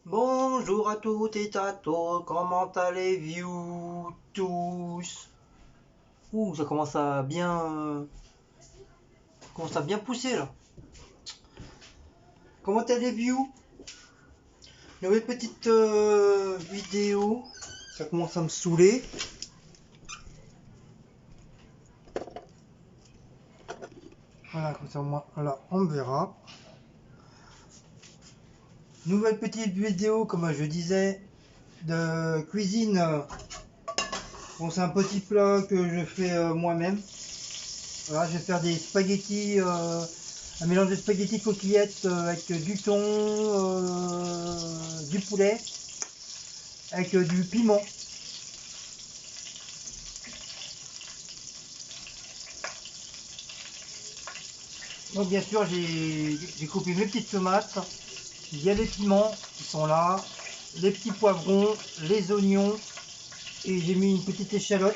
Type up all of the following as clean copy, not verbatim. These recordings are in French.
Bonjour à toutes et à tous, comment allez-vous tous? Ça commence à bien pousser là. Comment allez-vous? Nouvelle petite vidéo, ça commence à me saouler. Voilà, comme ça voilà, on verra. Nouvelle petite vidéo, comme je disais, de cuisine. Bon, c'est un petit plat que je fais moi-même. Voilà, je vais faire des spaghettis, un mélange de spaghettis coquillettes avec du thon, du poulet, avec du piment. Donc bien sûr, j'ai coupé mes petites tomates. Il y a les piments qui sont là, les petits poivrons, les oignons, et j'ai mis une petite échalote.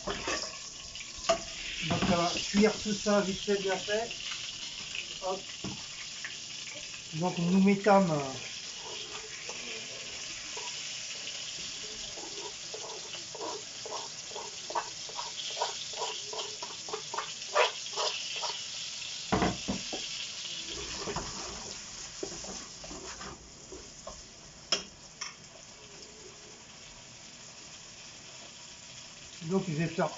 Donc ça va cuire tout ça vite fait, bien fait. Hop. Donc nous mettons donc je vais faire,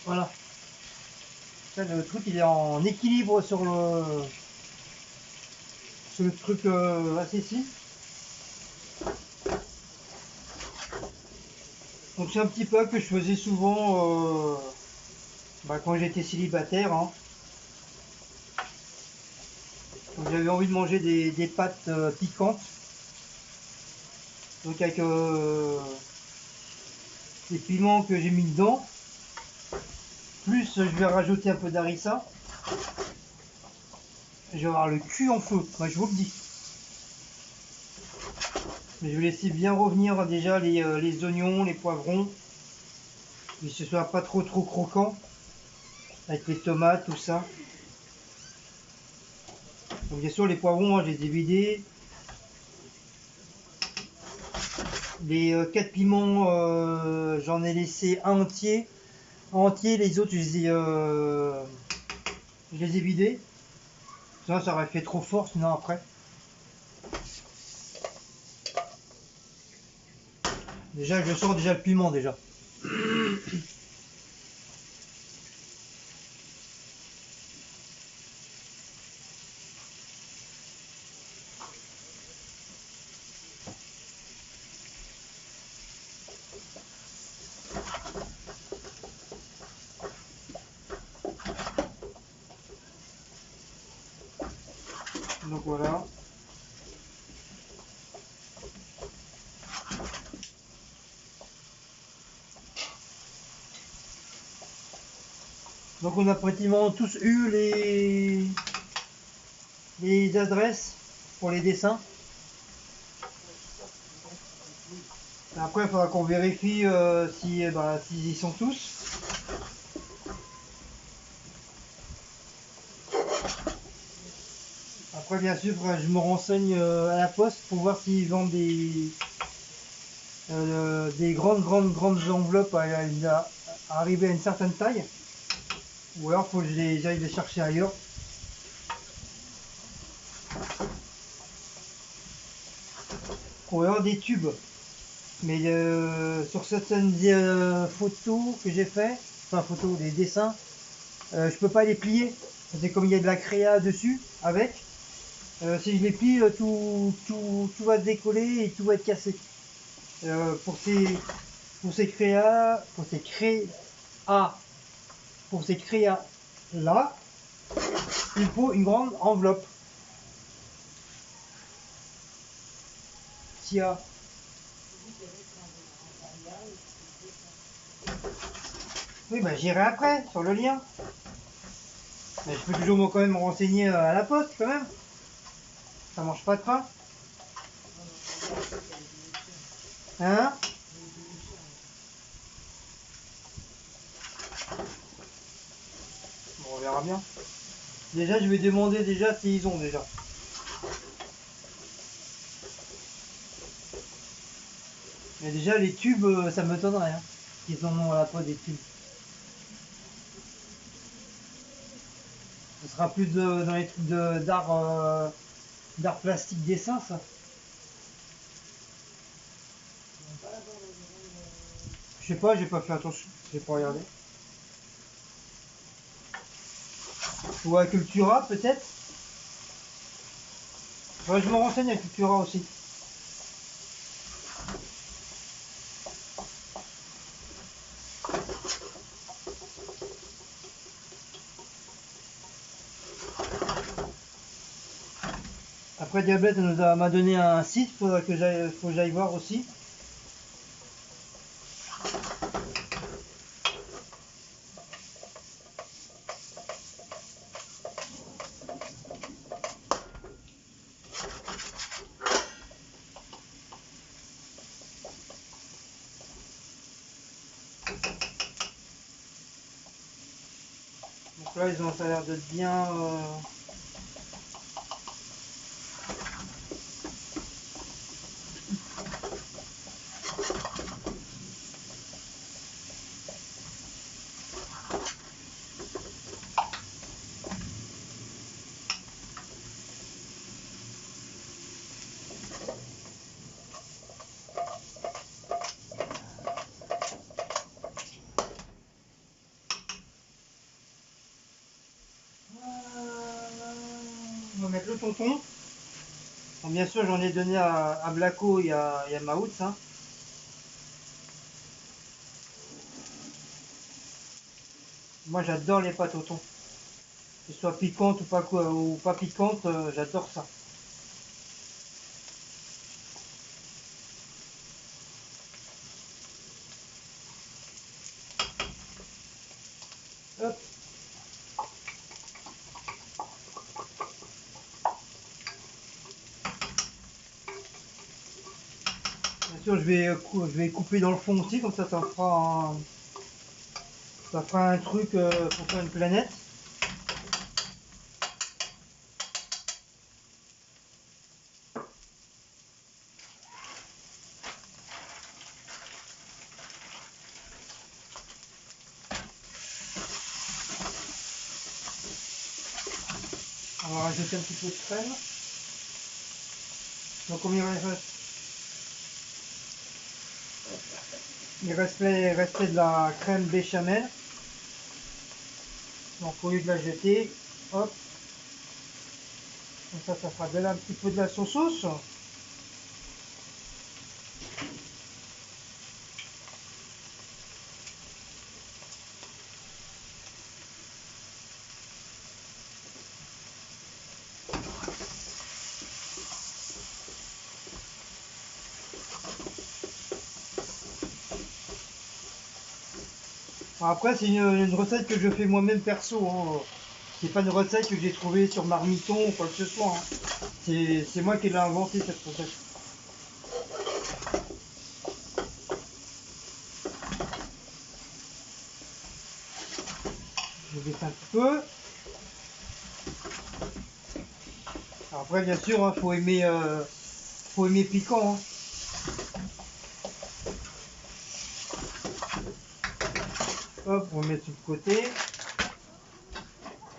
voilà, ça, le truc il est en équilibre sur le truc assez si. Donc c'est un petit plat que je faisais souvent quand j'étais célibataire, hein. Donc j'avais envie de manger des pâtes piquantes, donc avec les piments que j'ai mis dedans, plus je vais rajouter un peu d'harissa. Je vais avoir le cul en feu, moi je vous le dis. Mais je vais laisser bien revenir déjà les oignons, les poivrons, que ce soit pas trop croquant, avec les tomates, tout ça. Donc bien sûr les poivrons, moi, je les ai vidés. Les 4 piments, j'en ai laissé un entier, les autres je les ai vidés. Ça aurait fait trop fort sinon après. Déjà je sens déjà le piment déjà. Donc voilà. Donc on a pratiquement tous eu les adresses pour les dessins. Après il faudra qu'on vérifie s'ils y sont tous. Après bien sûr je me renseigne à la poste pour voir s'ils vendent des grandes enveloppes à arriver à une certaine taille. Ou alors faut que j'aille les chercher ailleurs. Ou alors des tubes. Mais sur certaines photos que j'ai fait, enfin photos, des dessins, je peux pas les plier. C'est comme il y a de la créa dessus avec. Si je les plie, tout va se décoller et tout va être cassé. Pour ces créas là, il faut une grande enveloppe. Tia. Oui, bah j'irai après sur le lien. Mais je peux toujours quand même me renseigner à la poste quand même. Ça mange pas de pain. Hein? Bon, on verra bien. Déjà, je vais demander déjà s'ils ont déjà. Mais déjà les tubes, ça m'étonnerait hein, qu'ils en ont à la peau des tubes. Ce sera plus dans les trucs d'art plastique dessin ça. Je sais pas, j'ai pas fait attention, j'ai pas regardé. Ou à Cultura peut-être. Ouais, je me renseigne à Cultura aussi. Après Diablette m'a donné un site, faut que j'aille voir aussi. Donc là ils ont ça a l'air d'être bien. On va mettre le tonton. Bon, bien sûr j'en ai donné à Blacko et à Maouts. Hein. Moi j'adore les pâtes au thon. Que ce soit piquante ou pas piquante, j'adore ça. Hop. Bien sûr je vais couper dans le fond aussi, comme ça ça fera un truc pour faire une planète. On va rajouter un petit peu de crème. Donc combien il restait de la crème béchamel. Donc au lieu de la jeter, hop, comme ça fera un petit peu de la sauce. Après c'est une recette que je fais moi-même perso. Hein. C'est pas une recette que j'ai trouvée sur Marmiton ou quoi que ce soit. Hein. C'est moi qui l'ai inventé cette recette. Je vais baisser un petit peu. Après bien sûr, hein, faut aimer piquant. Hein. Hop, on va mettre sur le côté.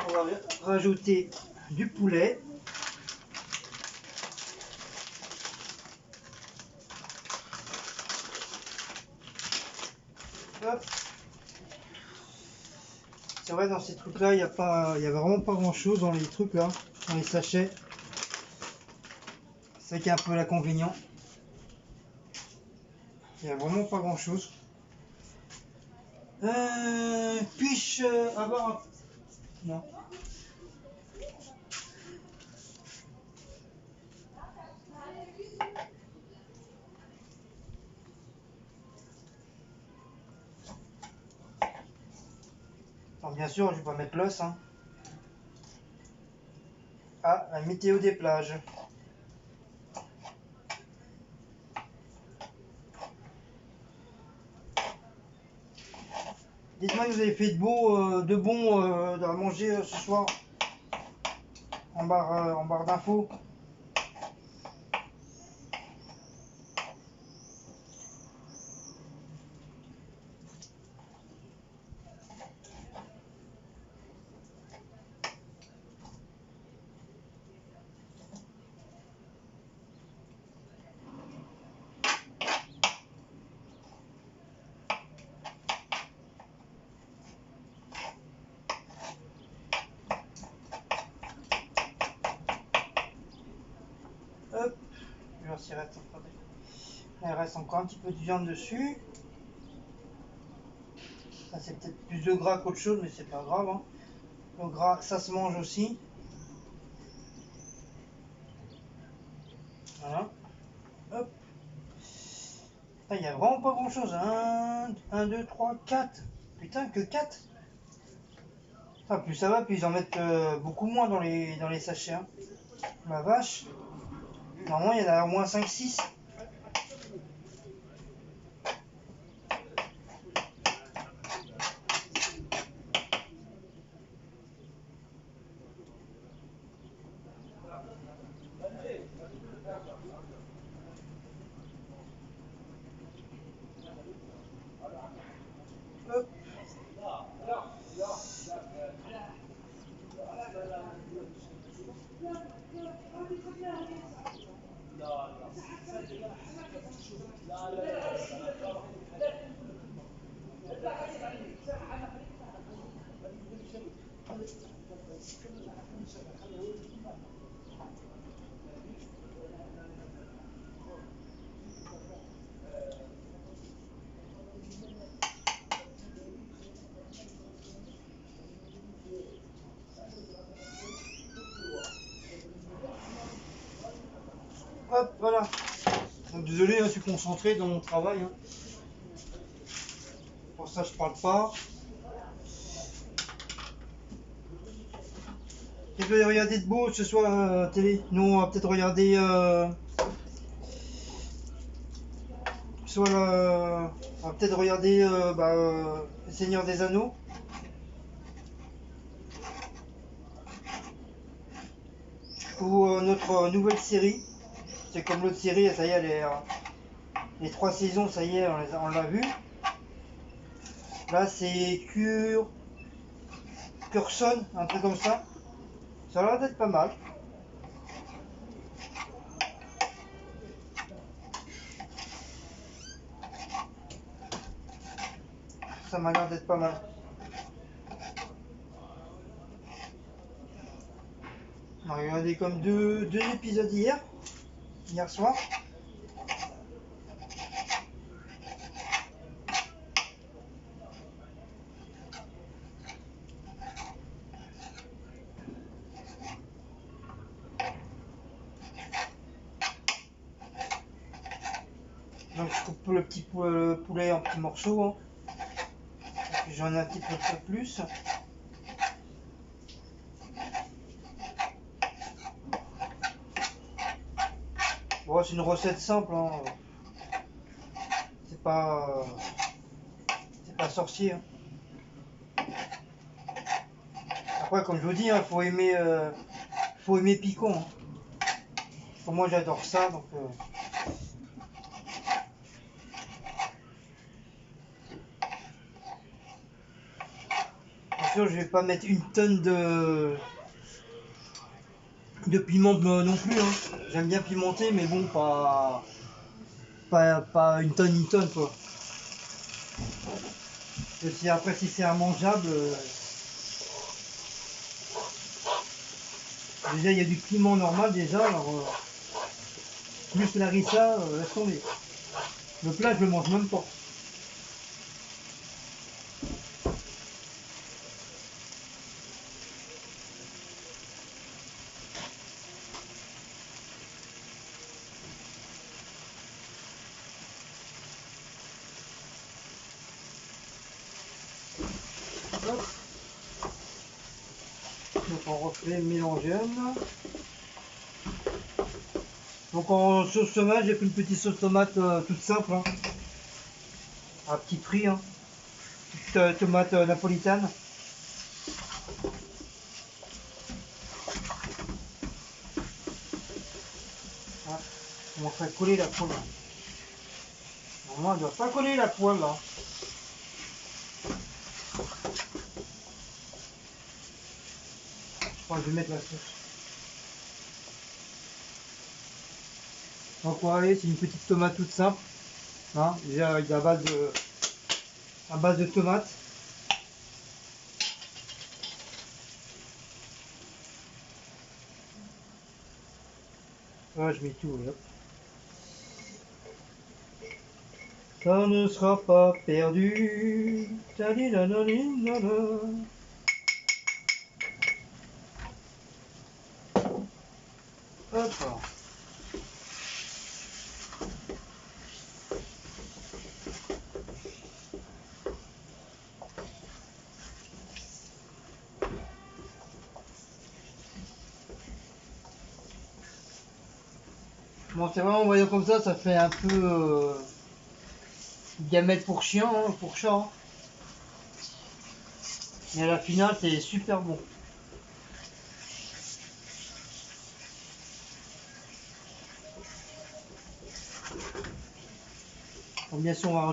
On va rajouter du poulet. Hop. C'est vrai dans ces trucs là, il y a vraiment pas grand chose dans les trucs là, dans les sachets. C'est ça qui est un peu l'inconvénient. Il n'y a vraiment pas grand chose. Puis-je avoir non. Alors, bien sûr, je vais pas mettre l'os. Hein. Ah, la météo des plages. Dites-moi que vous avez fait de bon à manger ce soir en barre d'infos. s'il reste encore il reste encore un petit peu de viande dessus. Ça c'est peut-être plus de gras qu'autre chose, mais c'est pas grave, hein. Le gras, ça se mange aussi. Voilà. Hop. Il n'y a vraiment pas grand chose. 1, 2, 3, 4. Putain, que 4. Enfin, plus ça va, plus ils en mettent beaucoup moins dans les sachets, hein. La vache. Normalement, il y en a au moins 5, 6. Hop. Hop, voilà. Donc, désolé, hein, je suis concentré dans mon travail, hein. Pour ça, je parle pas. Tu peux regarder de beau ce soir télé. Nous, on va peut-être regarder soit on va peut-être regarder Le Seigneur des Anneaux. Ou notre nouvelle série. C'est comme l'autre série, ça y est, les 3 saisons, ça y est, on l'a vu. Là, c'est Curson, un truc comme ça. Ça a l'air d'être pas mal. Ça m'a l'air d'être pas mal. On a regardé comme deux épisodes hier soir. Donc je coupe le petit poulet en petits morceaux, hein. J'en ai un petit peu plus. Bon, c'est une recette simple, hein. C'est pas sorcier, hein. Après, comme je vous dis, hein, faut aimer piquant, hein. Pour moi, j'adore ça, donc. Bien sûr, je vais pas mettre une tonne de piment non plus, hein. J'aime bien pimenter, mais bon, pas une tonne, quoi. Et si après, si c'est immangeable, déjà il y a du piment normal déjà, alors plus la harissa, laisse tomber. Le plat, je le mange même pas. Hop. Donc on refait mélanger. Donc en sauce tomate, j'ai pris une petite sauce tomate toute simple, hein, à petit prix, hein. Petite tomate napolitaine. Ah, on va faire coller la poêle. Normalement, elle ne doit pas coller la poêle là. Je crois que je vais mettre la sauce. Donc voilà, c'est une petite tomate toute simple, hein, déjà avec à base de tomates. Voilà, je mets tout, hop. Ça ne sera pas perdu. Tadidadadidada. Hop. Bon, c'est vraiment, en voyant comme ça fait un peu gamelle pour chien, hein, pour chat. Hein. Mais à la finale, c'est super bon. Bon, bien sûr, on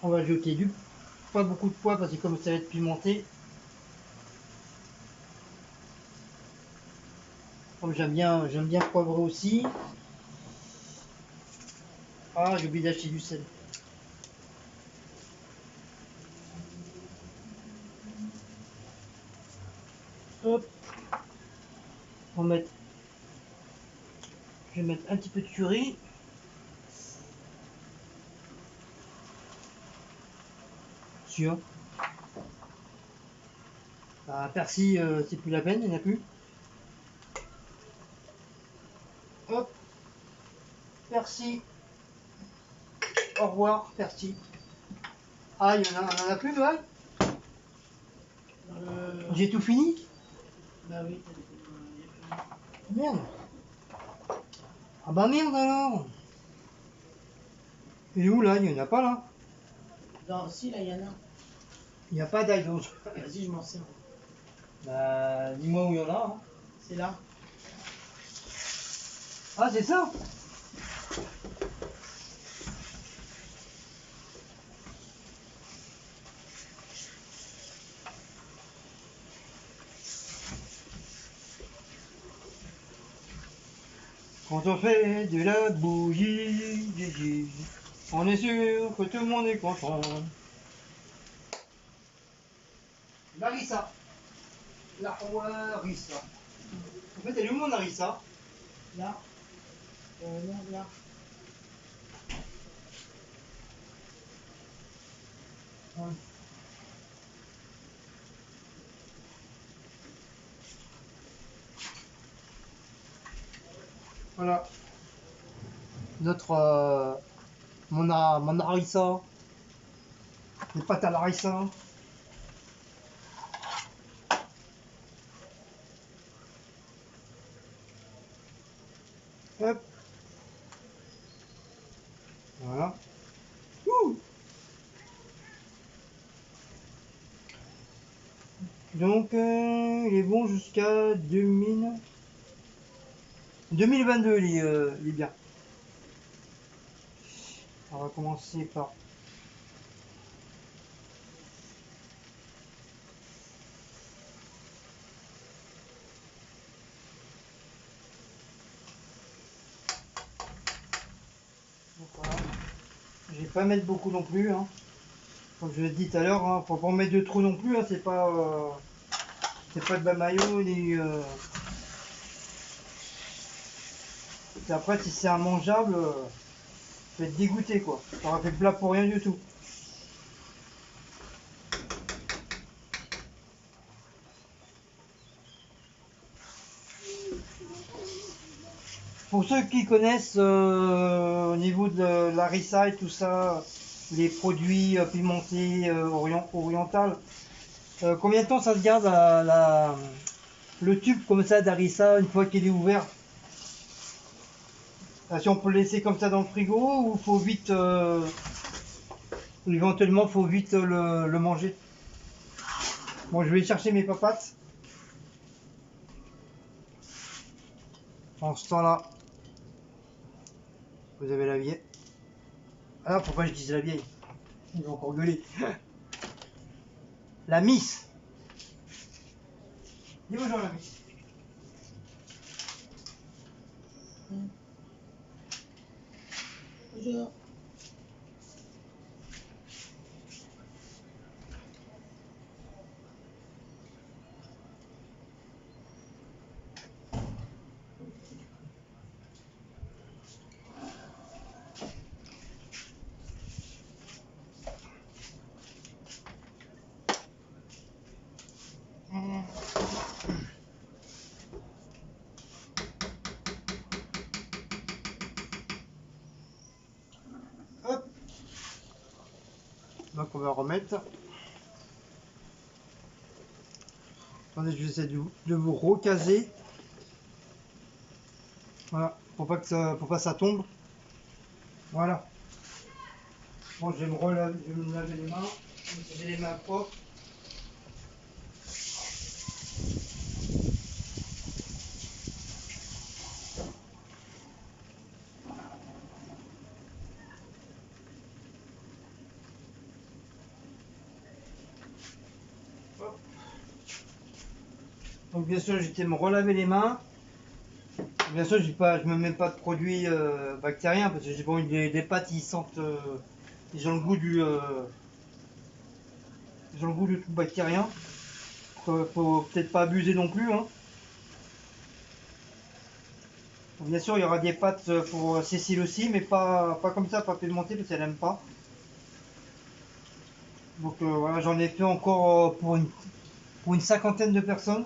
va rajouter pas beaucoup de poivre parce que comme ça va être pimenté, comme j'aime bien poivrer aussi. Ah, j'ai oublié d'acheter du sel. Hop, on va mettre, je vais mettre un petit peu de curry. Sûr. Bah, persil, c'est plus la peine, il n'y en a plus. Hop, persil. Au revoir, persil. Ah, on en a plus, ouais. J'ai tout fini. Bah oui, Merde. Ah bah merde alors. Et où là? Il n'y en a pas là. non, si, là, il y en a. Il n'y a pas d'ail d'autre. Vas-y, je m'en sers. Bah dis-moi où il y en a. Hein. C'est là. Ah c'est ça. Quand on fait de la bougie, on est sûr que tout le monde est content. Larissa. Larissa. En fait, elle est où mon Larissa? Là. Non, là. Ouais. Voilà. Notre mon harissa. Les pâtes à l'harissa. Hop. Voilà. Ouh. Donc il est bon jusqu'à 2022 il est bien. On va commencer par donc, voilà. Je vais pas mettre beaucoup non plus. Hein. Comme je l'ai dit tout à l'heure, hein, faut pas en mettre de trop non plus. Hein. C'est pas de la mayo ni. Et après, si c'est immangeable, je vais être dégoûté quoi. Ça aura fait le plat pour rien du tout. Pour ceux qui connaissent au niveau de l'harissa et tout ça, les produits pimentés orientaux, combien de temps ça se garde le tube comme ça d'harissa une fois qu'il est ouvert? Si on peut le laisser comme ça dans le frigo ou faut vite, éventuellement faut vite le manger. Bon, je vais chercher mes papates. En ce temps-là, vous avez la vieille. Ah, pourquoi je dis la vieille? Ils vont encore gueuler. La miss. Dis bonjour la miss. Bonjour. Donc on va remettre. Attendez, je vais essayer de vous recaser. Voilà, pour pas que ça tombe. Voilà. Bon, je vais me laver les mains. J'ai les mains propres. Hop. Donc bien sûr, j'étais me relaver les mains. Bien sûr, je me mets pas de produits bactériens parce que j'ai pas envie que les pâtes ils sentent, ils ont le goût du truc bactérien. Faut peut-être pas abuser non plus, hein. Bien sûr, il y aura des pâtes pour Cécile aussi, mais pas comme ça, pas pimentées parce qu'elle aime pas. Donc voilà, j'en ai fait encore pour une cinquantaine de personnes.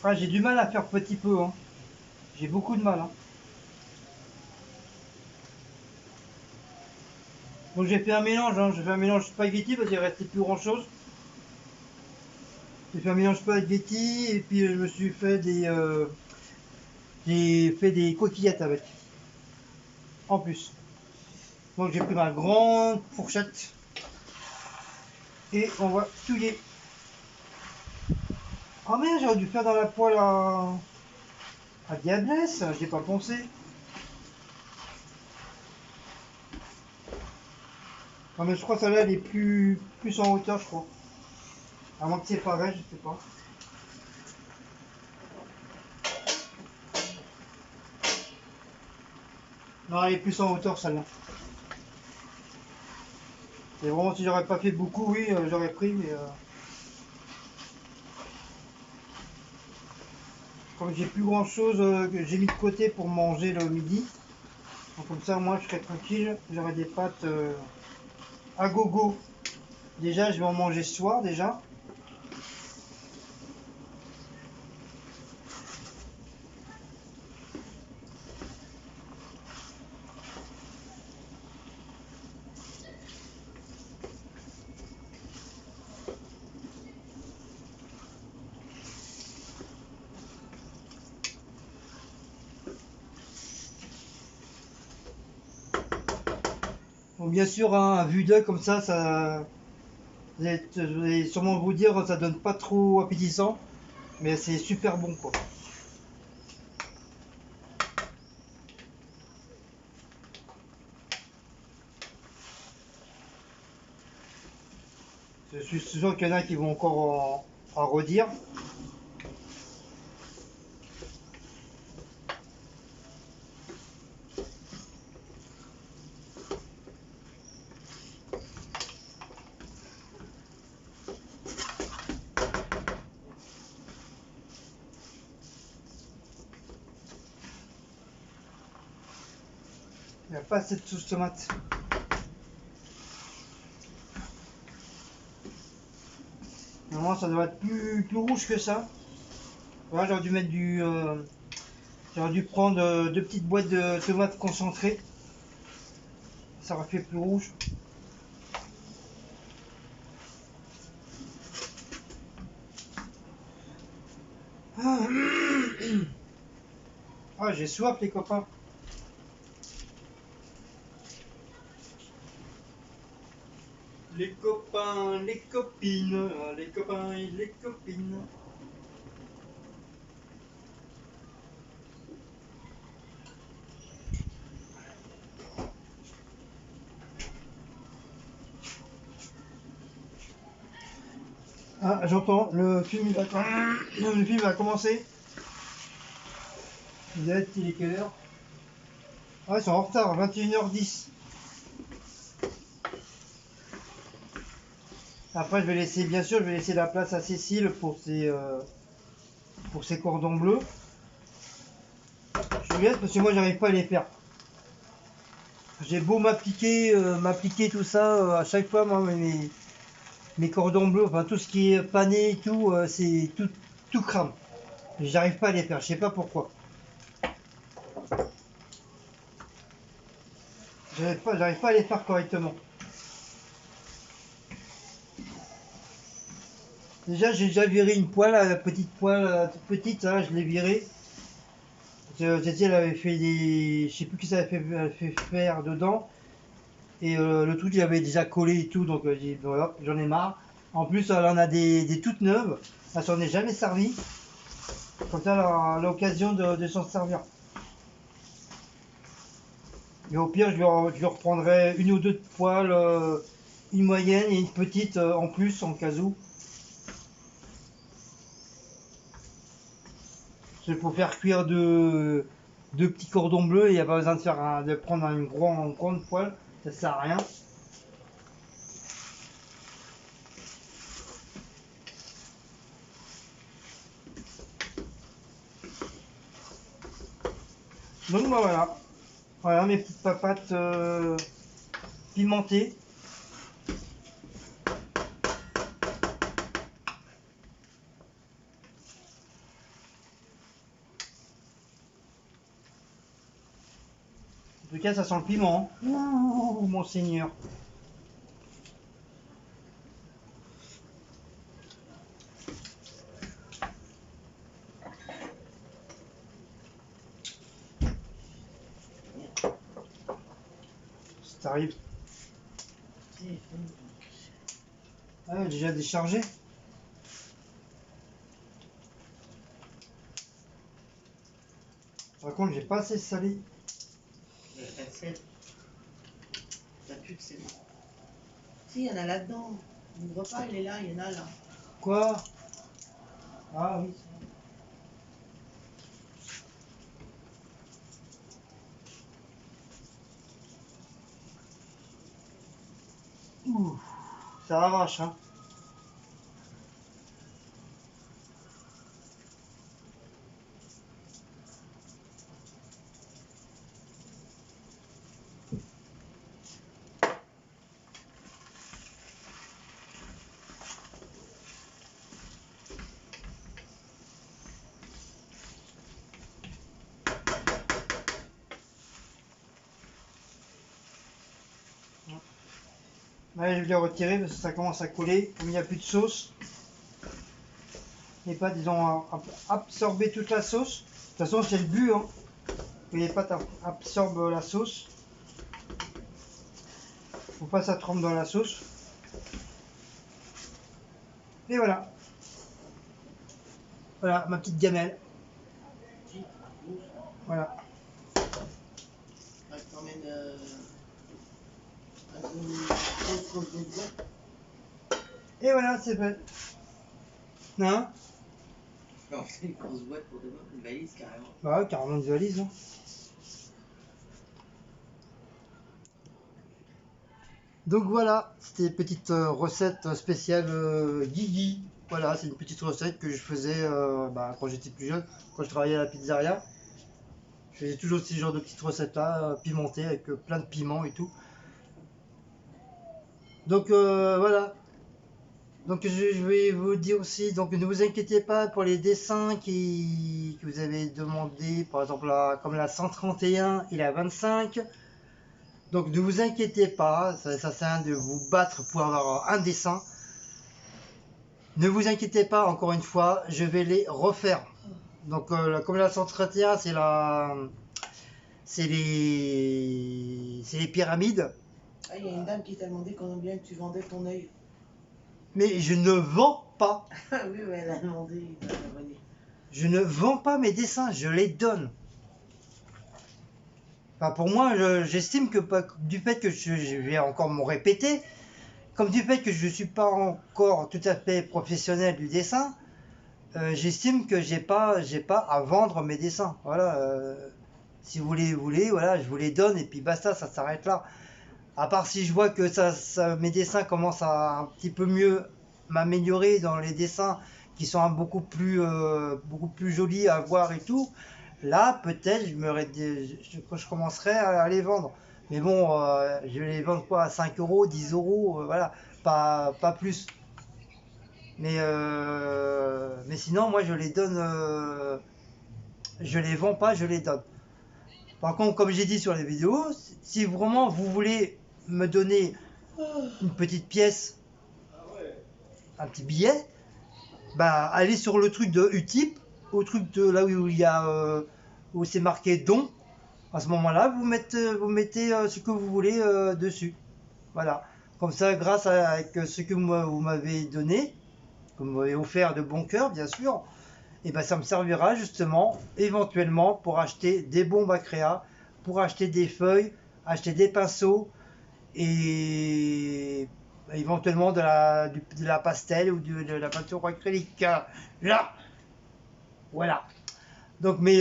Ah, j'ai du mal à faire petit peu, hein. J'ai beaucoup de mal, hein. Donc j'ai fait un mélange, hein. J'ai fait un mélange spaghetti parce qu'il restait plus grand chose. J'ai fait un mélange spaghetti et puis je me suis fait j'ai fait des coquillettes avec, en plus. Donc j'ai pris ma grande fourchette et on va touiller. Oh merde, j'aurais dû faire dans la poêle à diablesse, j'y ai pas pensé. Non mais je crois que celle-là elle est plus en hauteur, je crois. À moins que c'est pareil, je sais pas. Non, elle est plus en hauteur celle-là. Et vraiment, si j'aurais pas fait beaucoup, oui, j'aurais pris, mais comme j'ai plus grand chose que j'ai mis de côté pour manger le midi, donc comme ça, moi, je serais tranquille. J'aurai des pâtes à gogo. Déjà, je vais en manger ce soir, déjà. Donc, bien sûr, hein, à vue d'œil, comme ça, vous allez sûrement vous dire, ça donne pas trop appétissant, mais c'est super bon, quoi. Je suis sûr qu'il y en a qui vont encore en redire. Il n'y a pas assez de sauce tomate. Normalement, ça devrait être plus rouge que ça. Voilà, j'aurais dû mettre j'aurais dû prendre 2 petites boîtes de tomates concentrées. Ça aurait fait plus rouge. Ah, j'ai soif, les copains. Les copains, les copines, les copains et les copines. Ah, j'entends, le film, le film a commencé. Vous êtes, il est quelle heure? Ah, ils sont en retard, 21h10. Après, je vais laisser, bien sûr, je vais laisser la place à Cécile pour ses cordons bleus. Je regrette parce que moi, j'arrive pas à les faire. J'ai beau m'appliquer tout ça, à chaque fois, moi, mes cordons bleus, enfin tout ce qui est pané et tout, c'est tout crame. J'arrive pas à les faire, je sais pas pourquoi. j'arrive pas à les faire correctement. Déjà, j'ai déjà viré une poêle, la petite poêle toute petite, là, je l'ai virée. Tati, elle avait fait des. Je sais plus qui ça avait fait faire dedans. Et le truc, il avait déjà collé et tout, donc j'ai dit, voilà, j'en ai marre. En plus, elle en a des toutes neuves. Elle s'en est jamais servie. Comme ça, elle a l'occasion de s'en servir. Et au pire, je lui reprendrai une ou deux poêles, une moyenne et une petite en plus, en cas où. C'est pour faire cuire deux petits cordons bleus, il n'y a pas besoin de prendre une grande poêle, ça sert à rien. Donc bah, voilà mes petites papates pimentées. En tout cas, ça sent le piment. Oh, mon seigneur. Ça t'arrive. Ah, déjà déchargé. Par contre, j'ai pas assez salé. Pas de sel. T'as plus de sel. Si, il y en a là-dedans. N'ouvre pas, il est là, il y en a là. Quoi? Ah oui. Ouh, ça arrache, hein. Allez, je vais les retirer parce que ça commence à coller. Comme il n'y a plus de sauce, les pâtes, ils ont absorbé toute la sauce. De toute façon, c'est le but, hein, que les pâtes absorbent la sauce. Faut pas que ça trempe dans la sauce. Et voilà. Voilà ma petite gamelle. Voilà. Ah, je t'emmène une grosse boîte. Et voilà, c'est fait. Hein? Non, c'est une grosse boîte pour demain, une valise carrément. Bah ouais, carrément une valise. Hein. Donc voilà, c'était une petite recette spéciale Guigui. Voilà, c'est une petite recette que je faisais quand j'étais plus jeune, quand je travaillais à la pizzeria. Je faisais toujours ce genre de petites recettes là, pimentées avec plein de piments et tout. Donc voilà. Donc je vais vous dire aussi, donc ne vous inquiétez pas pour les dessins que vous avez demandé, par exemple comme la 131 et la 25. Donc ne vous inquiétez pas, ça sert à rien de vous battre pour avoir un dessin. Ne vous inquiétez pas, encore une fois, je vais les refaire. Donc comme la 131, c'est les pyramides. Ah, il y a une dame qui t'a demandé combien tu vendais ton œil. Mais je ne vends pas. Ah oui, ouais, elle a demandé, il t'a abonné. Je ne vends pas mes dessins, je les donne. Enfin, pour moi, j'estime que du fait que je vais encore me répéter, comme du fait que je ne suis pas encore tout à fait professionnel du dessin, j'estime que j'ai pas à vendre mes dessins. Voilà. Si vous voulez, voilà, je vous les donne et puis basta, ça s'arrête là. À part si je vois que mes dessins commencent à un petit peu mieux m'améliorer dans les dessins qui sont beaucoup plus jolis à voir et tout, là peut-être je commencerai à les vendre. Mais bon, je vais les vendre quoi à 5 euros, 10 euros, voilà, pas plus. Mais sinon, moi je les donne, je les vends pas, je les donne. Par contre, comme j'ai dit sur les vidéos, si vraiment vous voulez me donner une petite pièce, un petit billet, bah allez sur le truc de Utip, au truc de là où il y a où c'est marqué don. À ce moment-là, vous mettez ce que vous voulez dessus. Voilà. Comme ça, grâce avec ce que vous m'avez donné, que vous m'avez offert de bon cœur, bien sûr, et ben ça me servira justement, éventuellement, pour acheter des bombes à créa, pour acheter des feuilles, acheter des pinceaux et éventuellement de la pastel ou de la peinture acrylique. Là, voilà. Donc, mais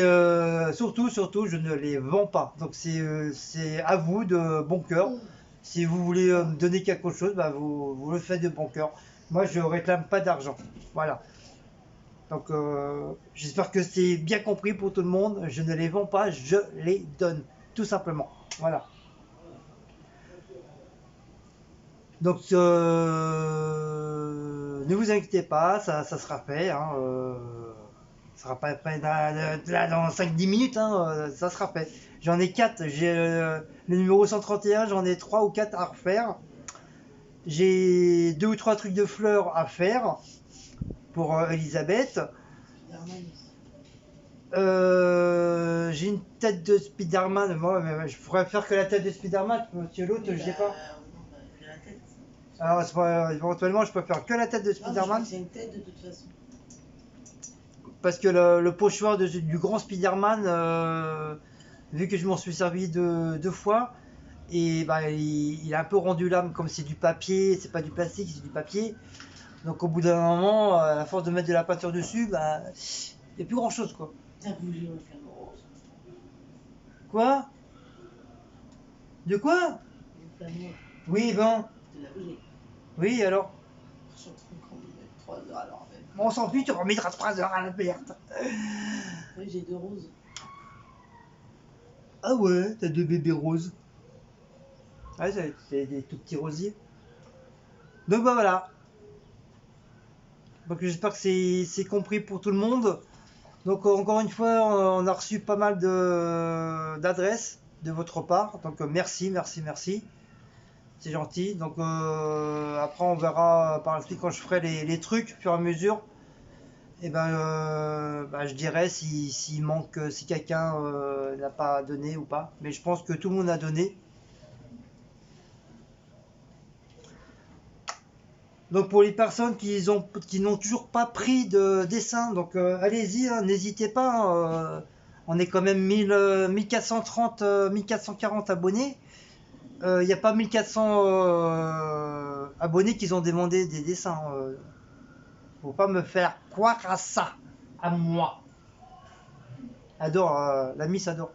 surtout, je ne les vends pas. Donc, c'est à vous de bon cœur. Si vous voulez me donner quelque chose, bah, vous le faites de bon cœur. Moi, je réclame pas d'argent. Voilà. Donc, j'espère que c'est bien compris pour tout le monde. Je ne les vends pas, je les donne. Tout simplement. Voilà. Donc, ne vous inquiétez pas, ça sera fait. Hein, ça sera pas prêt là, dans 5-10 minutes, hein, ça sera fait. J'en ai 4. J'ai le numéro 131, j'en ai 3 ou 4 à refaire. J'ai 2 ou 3 trucs de fleurs à faire pour Elisabeth. J'ai une tête de Spider-Man. Moi, je pourrais faire que la tête de Spider-Man, monsieur l'autre, je sais pas. Alors, éventuellement, je peux faire que la tête de Spider-Man. C'est une tête de toute façon. Parce que le pochoir du grand Spider-Man, vu que je m'en suis servi deux fois, et bah, il a un peu rendu l'âme comme c'est du papier, c'est pas du plastique, c'est du papier. Donc au bout d'un moment, à force de mettre de la peinture dessus, bah, il n'y a plus grand chose quoi. T'as bougé au flamme rose. Quoi? De quoi? Le flamme rose. Oui, ben. Tu l'as bougé. Oui, alors? Sur le truc, on met 3 heures alors. On s'en fout, tu remettras 3 heures à la perte. Oui, j'ai 2 roses. Ah ouais, t'as 2 bébés roses. Ouais, c'est des tout petits rosiers. Donc bah voilà. Donc j'espère que c'est compris pour tout le monde. Donc encore une fois, on a reçu pas mal d'adresses de votre part. Donc merci, merci, merci. C'est gentil. Donc après on verra par la suite quand je ferai les trucs au fur et à mesure. Et ben je dirais s'il manque, si quelqu'un n'a pas donné ou pas. Mais je pense que tout le monde a donné. Donc pour les personnes qui n'ont toujours pas pris de dessin, donc allez-y, hein, n'hésitez pas. Hein, on est quand même 1430, 1440 abonnés. Il n'y a pas 1400 abonnés qui ont demandé des dessins. Faut pas me faire croire à ça, à moi. Adore, la Miss adore.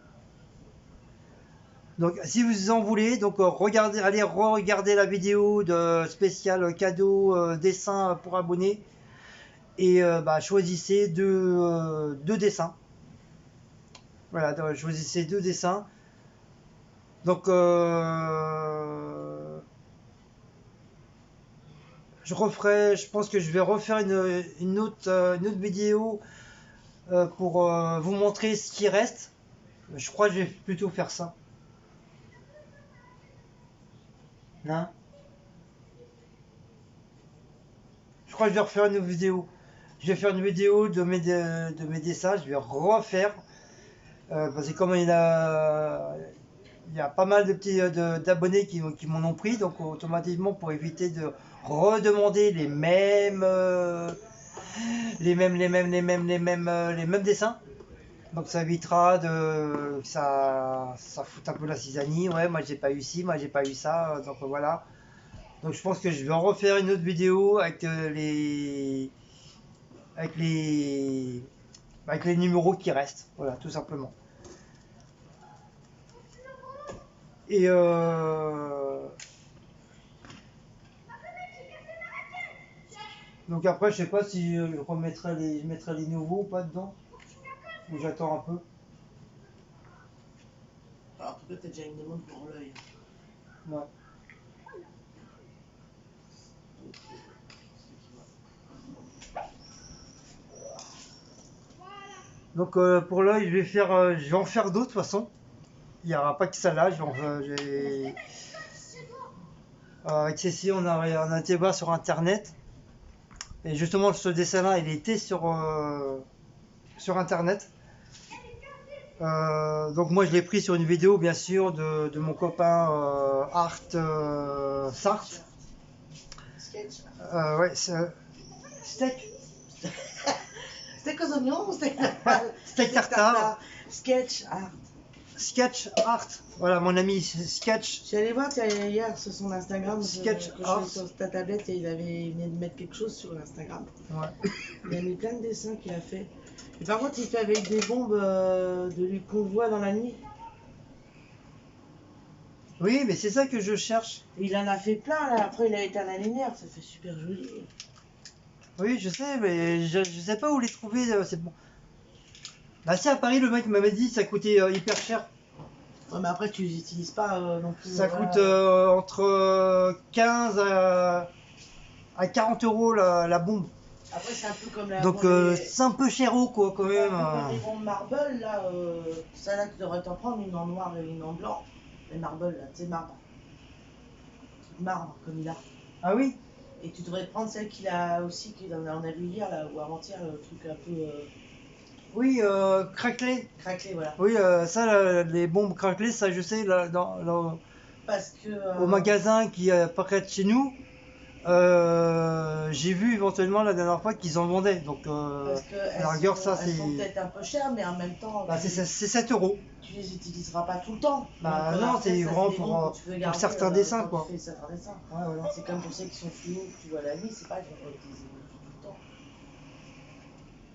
Donc si vous en voulez, donc allez regarder la vidéo de spécial cadeau dessin pour abonnés et choisissez deux dessins. Voilà, donc, choisissez 2 dessins. Donc je pense que je vais refaire une autre vidéo pour vous montrer ce qui reste. Je crois que je vais plutôt faire ça. Hein? Je crois que je vais refaire une vidéo. Je vais faire une vidéo de mes dessins. Je vais refaire. Parce que comme il y a pas mal de petits d'abonnés qui m'en ont pris. Donc automatiquement pour éviter de redemander les mêmes dessins. Donc ça évitera que ça fout un peu la cisanie. Ouais, moi j'ai pas eu ci, moi j'ai pas eu ça. Donc voilà. Donc je pense que je vais en refaire une autre vidéo avec avec les numéros qui restent. Voilà, tout simplement. Et donc après, je sais pas si je mettrai les nouveaux ou pas dedans. Ou j'attends un peu. Alors, en tout cas, t'as déjà une demande pour l'œil. Ouais. Donc pour l'œil, je vais en faire d'autres de toute façon. Il n'y aura pas que ça là. Avec Cécile, on a été voir sur internet. Et justement, ce dessin-là, il était sur internet. Donc moi je l'ai pris sur une vidéo bien sûr de mon copain Art Sartre. Sketch. Ouais, steak. Steak aux oignons ou steak Steak tartare. Sketch art. Sketch Art. Voilà mon ami Sketch. Je suis allé voir hier sur son Instagram. Sketch quand art. je suis sur ta tablette et il venait de mettre quelque chose sur Instagram. Ouais. Il a mis plein de dessins qu'il a fait. Et par contre, il fait avec des bombes qu'on voit dans la nuit. Oui, mais c'est ça que je cherche. Et il en a fait plein là. Après, il a éteint la lumière. Ça fait super joli. Oui, je sais, mais je sais pas où les trouver. C'est bon. Bah si à Paris, le mec m'avait dit ça coûtait hyper cher. Ouais, mais après, tu les utilises pas non plus. Ça voilà. coûte entre 15 à 40 euros la bombe. Après, c'est un peu comme la. Donc c'est un peu chéro quoi quand C'est même. un peu comme les bombes marble là. Ça là, tu devrais t'en prendre une en noir et une en blanc. Les marble là, tu sais, marbre. Marbre comme il a. Ah oui? Et tu devrais prendre celle qu'il a aussi, on a vu hier là, ou avant-hier, le truc un peu Oui, craquelé. craquelé, voilà. Oui, ça, les bombes craquelées, ça je sais, là, Parce que. au magasin qui est pas près de chez nous, j'ai vu éventuellement la dernière fois qu'ils en vendaient. Donc, Parce que à la rigueur, ça elles c'est. sont peut-être un peu chères, mais en même temps, Bah, c'est 7 euros. tu les utiliseras pas tout le temps. Bah, Donc, non, après, c'est ça, vraiment des bombes que tu peux garder, certains dessins, quand quoi. tu fais certains dessins. Ouais, voilà. C'est comme pour ceux qui sont fluo que tu vois la nuit, c'est pas qu'ils vont pas utiliser tout le temps.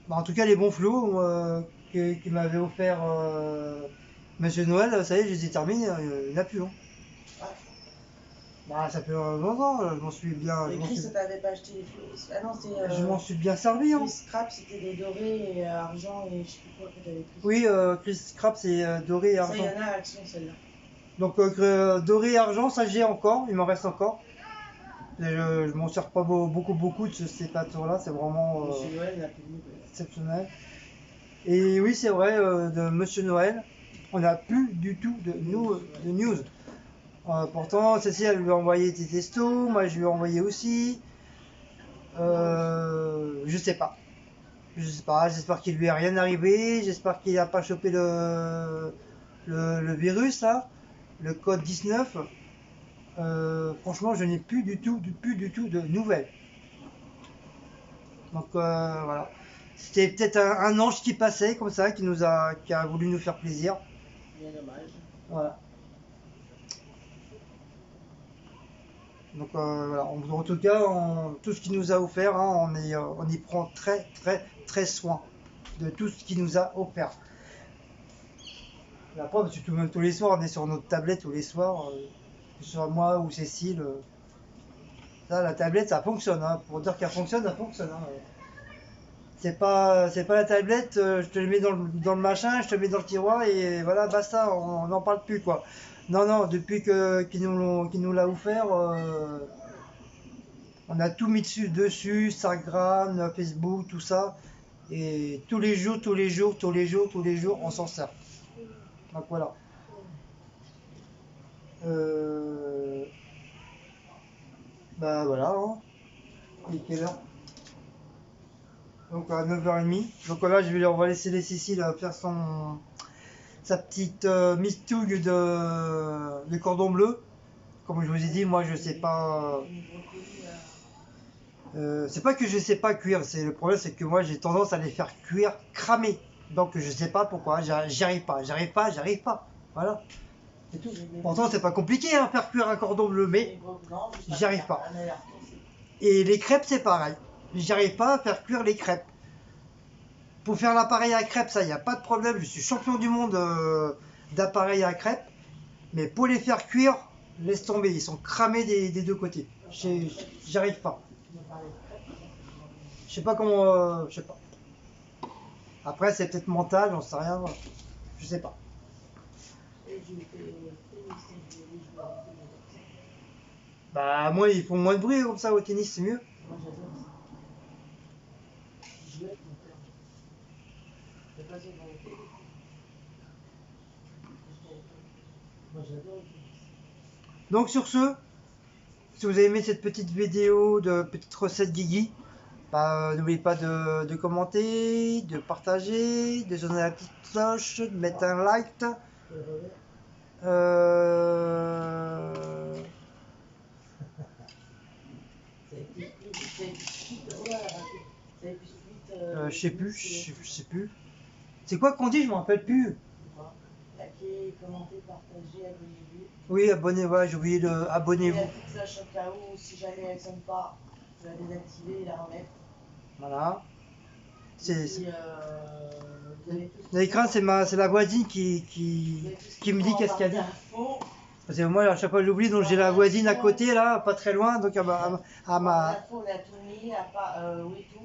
Bah, en tout cas, les bons flots qu'il m'avait offert Monsieur Noël, ça y est, je les ai terminés, il n'y en a plus. Hein. Ouais. Bah, ça fait longtemps, je m'en suis bien. Et Chris, ça t'avait pas acheté les fluos. Ah non, c'est. Je m'en suis bien servi. Hein. Chris Scrap, c'était des dorés et argent et je sais plus quoi que t'avais pris. Oui, Chris Scrap, c'est doré et Ça, argent. il y en a à Action, celle-là. Donc, doré et argent, ça j'ai encore, il m'en reste encore. Et je m'en sers pas beaucoup de ces plateaux-là, c'est vraiment Monsieur Noël n'a plus de nouvelles. exceptionnel. Et oui, c'est vrai, de Monsieur Noël, on n'a plus du tout de news. Pourtant, Cécile, elle lui a envoyé des textos, moi je lui ai envoyé aussi. Je sais pas. Je sais pas, j'espère qu'il lui est rien arrivé, j'espère qu'il n'a pas chopé le virus là, le code 19. Franchement, je n'ai plus du tout de nouvelles. Donc voilà. C'était peut-être un ange qui passait comme ça, qui a voulu nous faire plaisir. Bien dommage. Voilà. Donc voilà. En tout cas, tout ce qu'il nous a offert, hein, on y prend très soin de tout ce qu'il nous a offert. La preuve, c'est que même tous les soirs, on est sur notre tablette tous les soirs, que ce soit moi ou Cécile. Là, la tablette, ça fonctionne. Hein. Pour dire qu'elle fonctionne, ça fonctionne. Hein. C'est pas la tablette, je te le mets dans le machin, je te le mets dans le tiroir et voilà, basta, on n'en parle plus quoi. Non, depuis qu'il nous l'a offert, on a tout mis dessus, Instagram, Facebook, tout ça. Et tous les jours, on s'en sert. Donc voilà. Bah voilà, hein. Il est quelle heure? Donc à 9h30. Donc là, on va laisser Cécile faire sa petite mistouille de cordon bleu. Comme je vous ai dit, moi je sais pas. C'est pas que je sais pas cuire, le problème c'est que moi j'ai tendance à les faire cuire cramer. Donc je sais pas pourquoi, j'y arrive pas. Voilà. C'est tout. Pourtant c'est pas compliqué à faire cuire un cordon bleu, mais j'y arrive pas. Et les crêpes c'est pareil. J'y arrive pas à faire cuire les crêpes. Pour faire l'appareil à crêpes, ça y a pas de problème, je suis champion du monde d'appareil à crêpes. Mais pour les faire cuire, laisse tomber, ils sont cramés des deux côtés. J'y arrive pas. Je sais pas comment. Je sais pas. Après, c'est peut-être mental, j'en sais rien. Je sais pas. Bah, moi, ils font moins de bruit comme ça au tennis, c'est mieux. Moi j'adore. Donc sur ce, si vous avez aimé cette petite vidéo de petite recette Guigui, bah, n'oubliez pas de commenter, de partager, de donner la petite cloche, de mettre un like. Euh... Je sais plus, je sais plus. C'est quoi qu'on dit, je m'en rappelle plus. Liker, commenter, partager, abonnez-vous. Oui, abonnez-vous, j'ai oublié de abonnez-vous. Et la petite cloche au cas où, si jamais elle sonne pas, tu vas désactiver et la remettre. Voilà. Puis, l'écran, c'est la voisine qui me dit qu'est-ce qu'elle dit. Parce que moi, à chaque fois, j'oublie, donc j'ai la voisine à côté, là, pas très loin, donc à ma... On a tout mis, à part, oui, tout.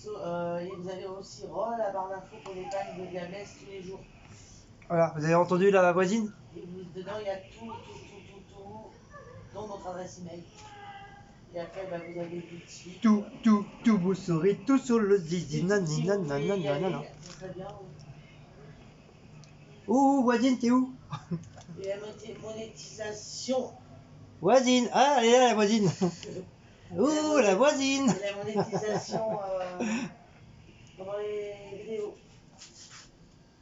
Et vous avez aussi la barre d'infos pour les pannes de diabète tous les jours. Voilà, vous avez entendu là, la voisine? Et dedans, il y a tout, dont notre adresse email. Et après, bah, vous avez des petits. Tout, vous saurez tout sur le zizi, nanana. Très bien. Oh, voisine, t'es où? Et la monétisation. Voisine, ah, elle est là, la voisine. Oh, la voisine. Et la monétisation pendant les vidéos.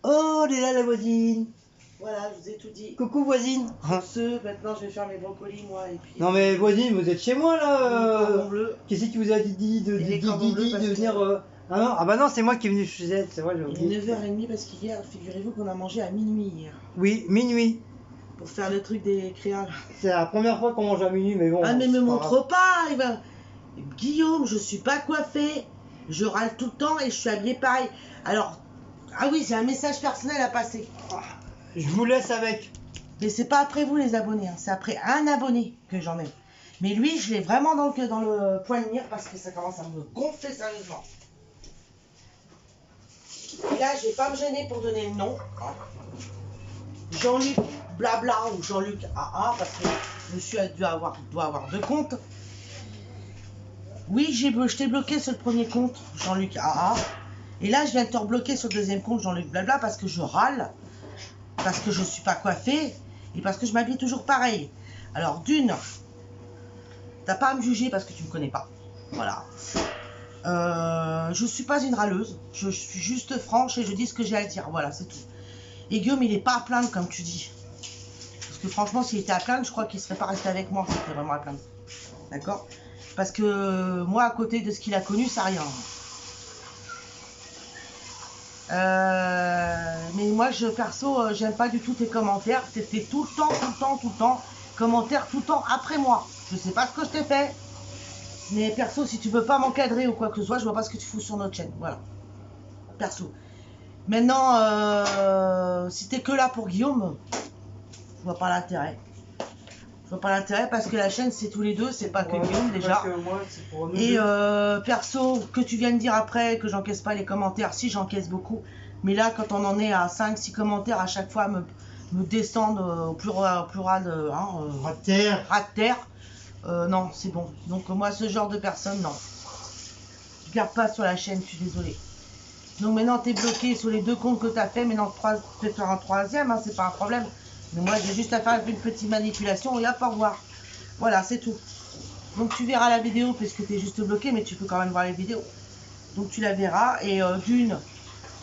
Oh, elle est là, la voisine. Voilà, je vous ai tout dit. Coucou, voisine. Maintenant, je vais faire mes brocolis, moi. Et puis, non, mais voisine, vous êtes chez moi, là. Qu'est-ce qui vous a dit de venir... Ah non, ah bah non, c'est moi qui est venu chez elle, c'est vrai, j'ai oublié. 9h30 parce qu'hier, figurez-vous qu'on a mangé à minuit hier. Oui, minuit. Pour faire le truc des créoles. C'est la première fois qu'on mange à minuit, mais bon. Ah mais me montre pas, Guillaume, je suis pas coiffée, je râle tout le temps et je suis habillée pareil. Alors, ah oui, c'est un message personnel à passer. Je vous laisse avec. Mais c'est pas après vous les abonnés, hein. C'est après un abonné que j'en ai. Mais lui, je l'ai vraiment dans le point de mire parce que ça commence à me gonfler sérieusement. Et là, je vais pas me gêner pour donner le nom. Jean-Luc Blabla ou Jean-Luc AA, parce que monsieur doit avoir deux comptes. Oui, je t'ai bloqué sur le premier compte, Jean-Luc AA. Et là, je viens de te rebloquer sur le deuxième compte, Jean-Luc Blabla, parce que je râle, parce que je suis pas coiffée, et parce que je m'habille toujours pareil. Alors, d'une, t'as pas à me juger parce que tu me connais pas. Voilà. Je suis pas une râleuse, je suis juste franche et je dis ce que j'ai à dire. Voilà, c'est tout. Et Guillaume, il est pas à plaindre, comme tu dis. Parce que franchement, s'il était à plaindre, je crois qu'il serait pas resté avec moi. C'était vraiment à plaindre. D'accord? Parce que moi, à côté de ce qu'il a connu, ça rien. Mais moi, perso, j'aime pas du tout tes commentaires. C'était tout le temps. Commentaires tout le temps après moi. Je sais pas ce que je t'ai fait. Mais perso, si tu veux pas m'encadrer ou quoi que ce soit, je vois pas ce que tu fous sur notre chaîne. Voilà. Perso. Maintenant, si t'es que là pour Guillaume, je vois pas l'intérêt. Je vois pas l'intérêt parce que la chaîne, c'est tous les deux, c'est pas que Guillaume déjà. Et perso, que tu viens de dire après que j'encaisse pas les commentaires, si j'encaisse beaucoup. Mais là, quand on en est à 5-6 commentaires à chaque fois, me descendent au plural ras de terre. Non, c'est bon. Donc moi, ce genre de personne, non. Je garde pas sur la chaîne, je suis désolée. Donc maintenant, tu es bloqué sur les deux comptes que tu as fait. Maintenant, tu peux faire un troisième, hein, c'est pas un problème. Mais moi, j'ai juste à faire une petite manipulation et hop, au revoir. Voilà, c'est tout. Donc tu verras la vidéo puisque tu es juste bloqué, mais tu peux quand même voir les vidéos. Donc tu la verras. Et d'une,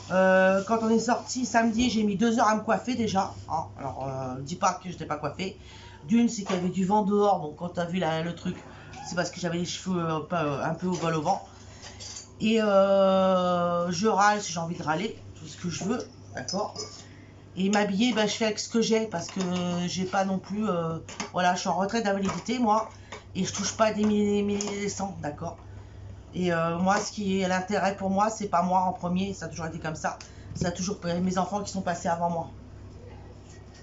quand on est sorti samedi, j'ai mis 2 heures à me coiffer déjà. Hein. Alors, dis pas que je n'étais pas coiffée. D'une, c'est qu'il y avait du vent dehors. Donc quand tu as vu le truc, c'est parce que j'avais les cheveux un peu au vol au vent. Et je râle si j'ai envie de râler, tout ce que je veux, d'accord. Et m'habiller, ben, je fais avec ce que j'ai, parce que j'ai pas non plus, voilà, je suis en retraite d'invalidité, moi, et je touche pas des milliers des cents, d'accord. Et moi, ce qui est l'intérêt pour moi, c'est pas moi en premier, ça a toujours été comme ça. Ça a toujours mes enfants qui sont passés avant moi.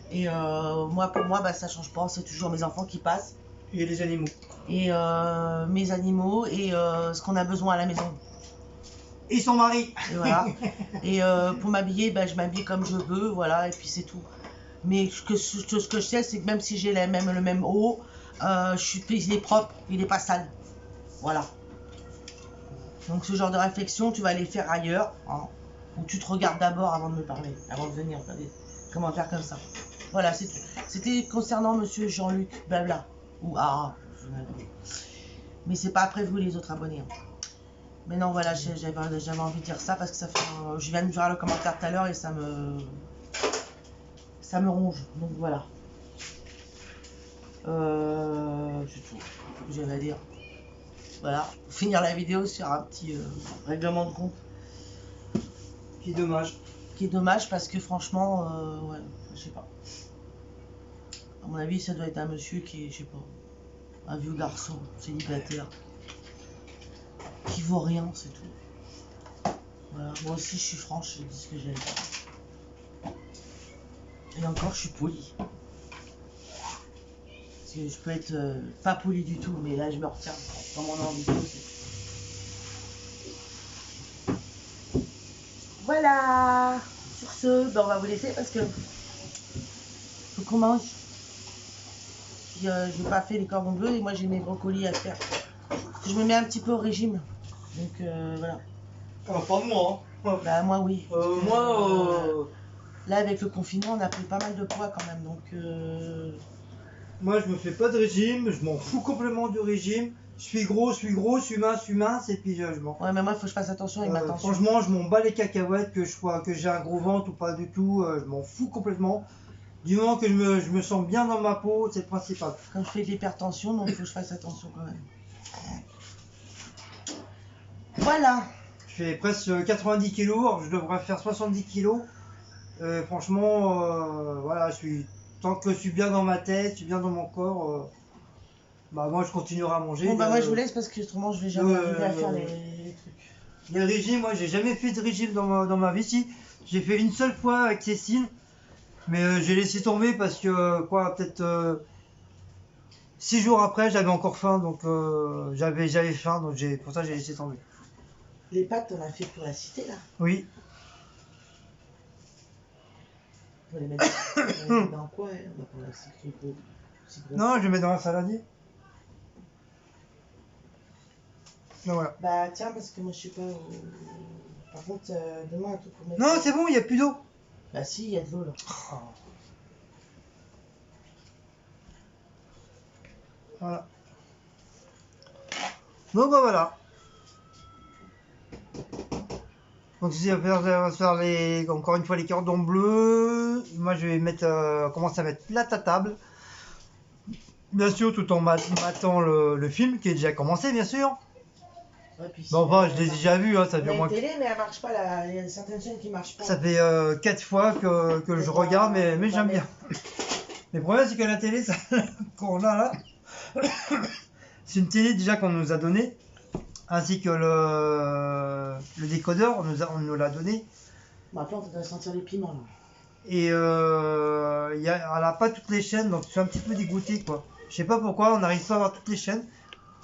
Et moi, pour moi, ben, ça change pas, c'est toujours mes enfants qui passent. Et les animaux. Et mes animaux, et ce qu'on a besoin à la maison. Et son mari. Et voilà. Et pour m'habiller, ben, je m'habille comme je veux, voilà, et puis c'est tout. Mais ce que je sais, c'est que même si j'ai le même haut, il est propre, il n'est pas sale. Voilà. Donc ce genre de réflexion, tu vas les faire ailleurs, hein, où tu te regardes d'abord avant de me parler, avant de venir faire des commentaires comme ça. Voilà, c'est tout. C'était concernant monsieur Jean-Luc Blabla. Ou ah, mais c'est pas après vous les autres abonnés. Hein. Mais non, voilà, j'avais envie de dire ça parce que ça fait. Je viens de voir le commentaire tout à l'heure et ça me ronge. Donc voilà. C'est tout que j'avais à dire. Voilà, finir la vidéo sur un petit règlement de compte. Qui est dommage. Qui est dommage parce que franchement, ouais, je sais pas. À mon avis, ça doit être un monsieur qui est, je sais pas, un vieux garçon célibataire. Qui vaut rien, c'est tout. Voilà, moi aussi je suis franche, je dis ce que j'ai à dire. Et encore, je suis poli. Parce que je peux être pas poli du tout, mais là je me retiens. Comme on a envie de poser. Voilà. Sur ce, ben on va vous laisser parce que faut qu'on mange. Puis j'ai pas fait les cordons bleus et moi j'ai mes brocolis à faire. Je me mets un petit peu au régime. Donc voilà. Pas moi. Hein. Bah moi oui. Moi. Là avec le confinement on a pris pas mal de poids quand même. Donc moi je me fais pas de régime, je m'en fous complètement du régime. Je suis gros, je suis mince, et puis je m'en. Ouais mais moi il faut que je fasse attention avec ma tension. Franchement je m'en bats les cacahuètes que j'ai un gros ventre ou pas du tout, je m'en fous complètement. Du moment que je me sens bien dans ma peau, c'est le principal. Comme je fais de l'hypertension, donc il faut que je fasse attention quand même. Voilà. Je fais presque 90 kg, je devrais faire 70 kg. Franchement, voilà, tant que je suis bien dans ma tête, je suis bien dans mon corps, bah moi je continuerai à manger. Bon bah moi je vous laisse parce que autrement je vais jamais arriver à faire les trucs. Le régime, moi j'ai jamais fait de régime dans ma vie. Si, j'ai fait une seule fois avec Cécile, mais j'ai laissé tomber parce que peut-être 6 jours après j'avais encore faim, donc j'avais faim, donc pour ça j'ai laissé tomber. Les pâtes on a fait pour la cité là. Oui. On va les mettre dans quoi hein? On va prendre la non, je les mets dans un saladier. Non, voilà. Bah tiens parce que moi je sais pas. Par contre demain un truc pour mettre. Non c'est bon, il n'y a plus d'eau. Bah si, il y a de l'eau là. Oh. Voilà. Donc bah, voilà. Donc si on va faire encore une fois les cordons bleus, moi je vais commencer à mettre plate à table. Bien sûr tout en matant le film qui est déjà commencé bien sûr. Ouais, puis bon enfin je l'ai déjà vu, hein, ça fait au moins... télé mais elle marche pas là, il y a certaines chaînes qui marchent pas. Ça fait 4 fois que je regarde mais j'aime bien. Le problème c'est que la télé qu'on a là, c'est une télé déjà qu'on nous a donnée. Ainsi que le décodeur, on nous l'a donné. Maintenant, on doit sentir les piments. Là. Et elle n'a pas toutes les chaînes, donc je suis un petit peu dégoûté, quoi. Je sais pas pourquoi, on n'arrive pas à avoir toutes les chaînes.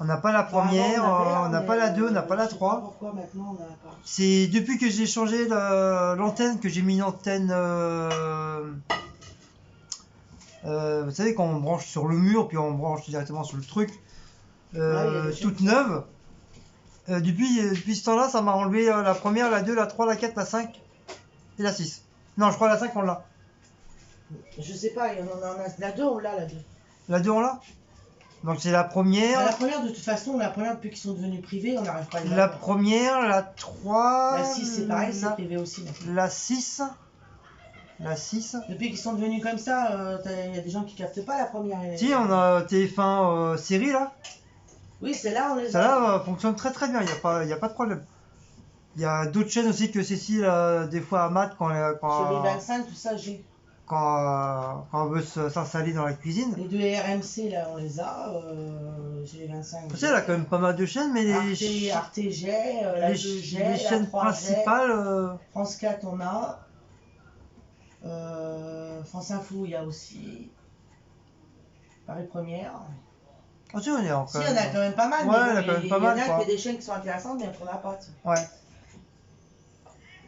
On n'a pas la première, on n'a pas la 2, on n'a pas la 3. Pourquoi maintenant on n'a pas. C'est depuis que j'ai changé l'antenne que j'ai mis une antenne. Vous savez, quand on branche sur le mur, puis on branche directement sur le truc, toute neuve. Depuis ce temps-là, ça m'a enlevé la première, la 2, la 3, la 4, la 5 et la 6. Non, je crois la 5 on l'a. Je sais pas, la 2 on l'a, la 2. La 2 on l'a. Donc c'est la première. La première de toute façon, la première depuis qu'ils sont devenus privés, on n'arrive pas à la première, la 3... La 6 c'est pareil, c'est privé aussi. Maintenant. La 6... La 6... Depuis qu'ils sont devenus comme ça, il y a des gens qui captent pas la première. Si, on a TF1 série là. Oui, celle-là, on les a. Celle-là fonctionne très très bien, il n'y a pas de problème. Il y a d'autres chaînes aussi que Cécile, des fois à Matt, quand Sur les 25, tout ça, j'ai. Quand on veut s'installer dans la cuisine. Les deux RMC, là, on les a. J'ai les 25. Tu sais, elle a quand même pas mal de chaînes, mais Arte G, la 2G, les chaînes principales. France 4, on a. France Info, il y a aussi. Paris Première. Oh, si, il y en a quand même pas mal. Ouais, il y en a quand même pas mal. Il y en a des chaînes qui sont intéressantes, mais on n'a pas. Ouais.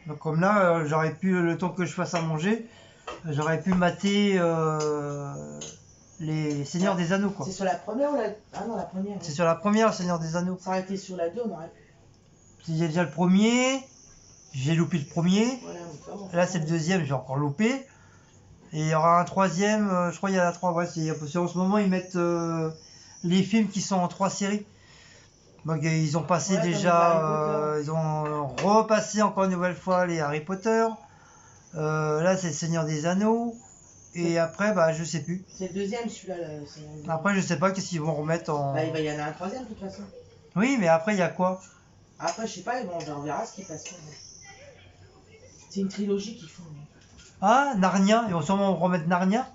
Donc, comme là, j'aurais pu, le temps que je fasse à manger, j'aurais pu mater les Seigneurs des Anneaux, quoi. C'est sur la première ou la... Ah non, la première. C'est sur la première, Seigneur des Anneaux. Ça aurait été sur la 2, on aurait pu. Il y a déjà le premier, j'ai loupé le premier. Voilà, Là, c'est le deuxième, j'ai encore loupé. Et il y aura un troisième, je crois qu'il y a la 3, ouais, parce qu'en ce moment ils mettent les films qui sont en 3 séries. Donc ils ont passé déjà, ils ont repassé encore une nouvelle fois les Harry Potter. Là c'est le Seigneur des Anneaux. Et après, bah je sais plus. C'est le deuxième celui-là. Après je sais pas qu'est-ce qu'ils vont remettre en... Bah, il va y en avoir un troisième de toute façon. Oui, mais après il y a quoi? Après je sais pas, bon, on verra ce qui passe. C'est une trilogie qu'ils font. Ah, Narnia, ils vont sûrement remettre Narnia.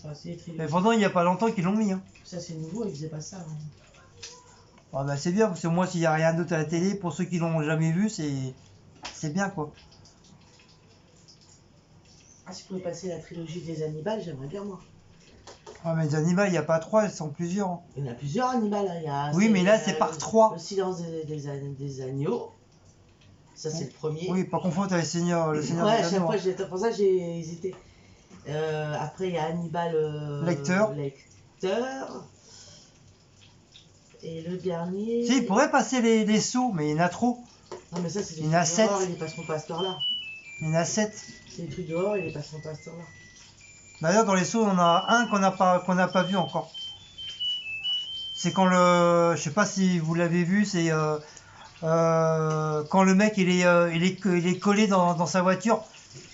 Pas, mais pourtant il n'y a pas longtemps qu'ils l'ont mis. Hein. Ça c'est nouveau, ils faisaient pas ça. Hein. Ah bah c'est bien, parce que moi s'il n'y a rien d'autre à la télé, pour ceux qui l'ont jamais vu, c'est bien quoi. Ah, si je pouvais passer la trilogie des Hannibal, j'aimerais bien moi. Ah mais les Hannibal, il n'y a pas 3, ils sont plusieurs. Hein. Il y en a plusieurs Hannibal. Hein. Il y a, oui, mais là c'est par 3. Le silence des agneaux. Ça c'est le premier. Oui, pas confondre avec le Seigneur ouais, des Anneaux. Ouais, chaque fois, pour ça j'ai hésité. Après il y a Hannibal Lecteur. Et le dernier... Si, il pourrait passer les sauts, mais il y en a trop. Non mais ça c'est il y en a 7. Ils passeront pas à cette heure-là. Il y en a 7. C'est les trucs dehors, ils les passeront pas à cette heure-là. D'ailleurs dans les sauts, on a un qu'on n'a pas vu encore. C'est quand le... Je sais pas si vous l'avez vu, c'est quand le mec il est collé dans sa voiture.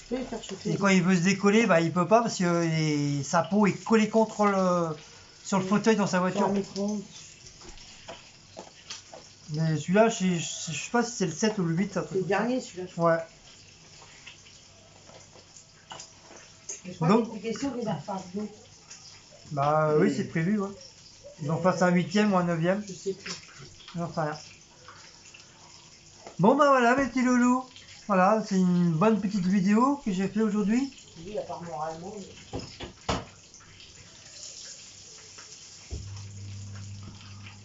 Je peux faire chauffer. Et quand il veut se décoller, bah il peut pas parce que sa peau est collée contre sur le fauteuil dans sa voiture. Mais celui-là, je sais pas si c'est le 7 ou le 8. C'est le dernier celui-là. Ouais. Je crois qu'il y a une question qu'ils en fassent d'autres. Bah oui, c'est prévu. Ouais. Ils en fassent un 8e ou un 9e. Je sais plus. J'en sais rien. Bon bah voilà mes petits loulous. Voilà, c'est une bonne petite vidéo que j'ai fait aujourd'hui. Oui, à part moralement. Mais...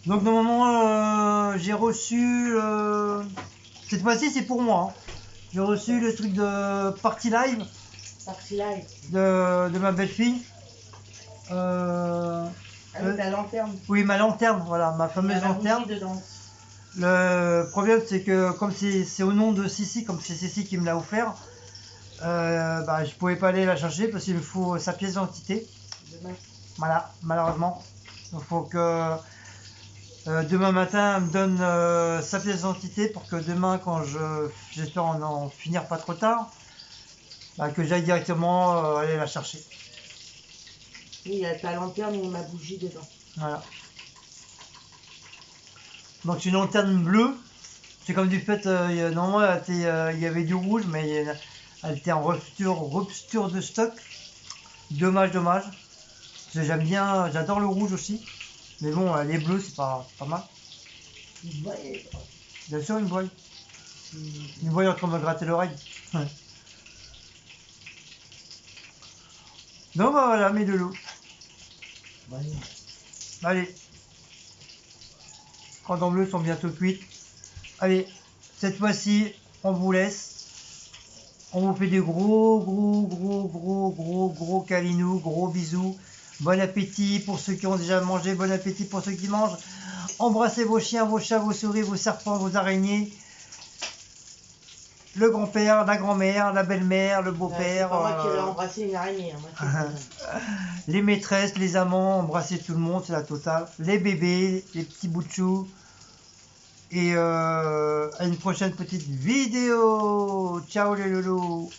Donc normalement j'ai reçu cette fois-ci c'est pour moi. Hein. J'ai reçu le truc de Party Live. Party Live. De ma belle-fille. Avec la lanterne. Oui, ma lanterne, voilà, ma fameuse lanterne. Le problème c'est que comme c'est au nom de Sissi, comme c'est Sissi qui me l'a offert, bah, je pouvais pas aller la chercher parce qu'il me faut sa pièce d'identité. Voilà, malheureusement. Il faut que demain matin elle me donne sa pièce d'identité pour que demain, quand j'espère en finir pas trop tard, bah, que j'aille directement aller la chercher. Oui, il y a ta lanterne et ma bougie dedans. Voilà. Donc c'est une lanterne bleue. C'est comme du fait, normalement il y avait du rouge, mais elle était en rupture de stock. Dommage. Parce que j'aime bien, j'adore le rouge aussi. Mais bon, les bleus c'est pas mal. Une boîte. Bien sûr une boîte. Une boîte en train de me gratter l'oreille. Ouais. Donc bah, voilà mes loulous. Allez. Cordons bleus sont bientôt cuites. Allez, cette fois-ci, on vous laisse. On vous fait des gros câlinous, gros bisous. Bon appétit pour ceux qui ont déjà mangé, bon appétit pour ceux qui mangent. Embrassez vos chiens, vos chats, vos souris, vos serpents, vos araignées. Le grand-père, la grand-mère, la belle-mère, le beau-père. C'est pas moi qui vais embrasser une araignée. Hein, les maîtresses, les amants, embrasser tout le monde, c'est la totale. Les bébés, les petits bouts de chou. Et à une prochaine petite vidéo. Ciao les loulous.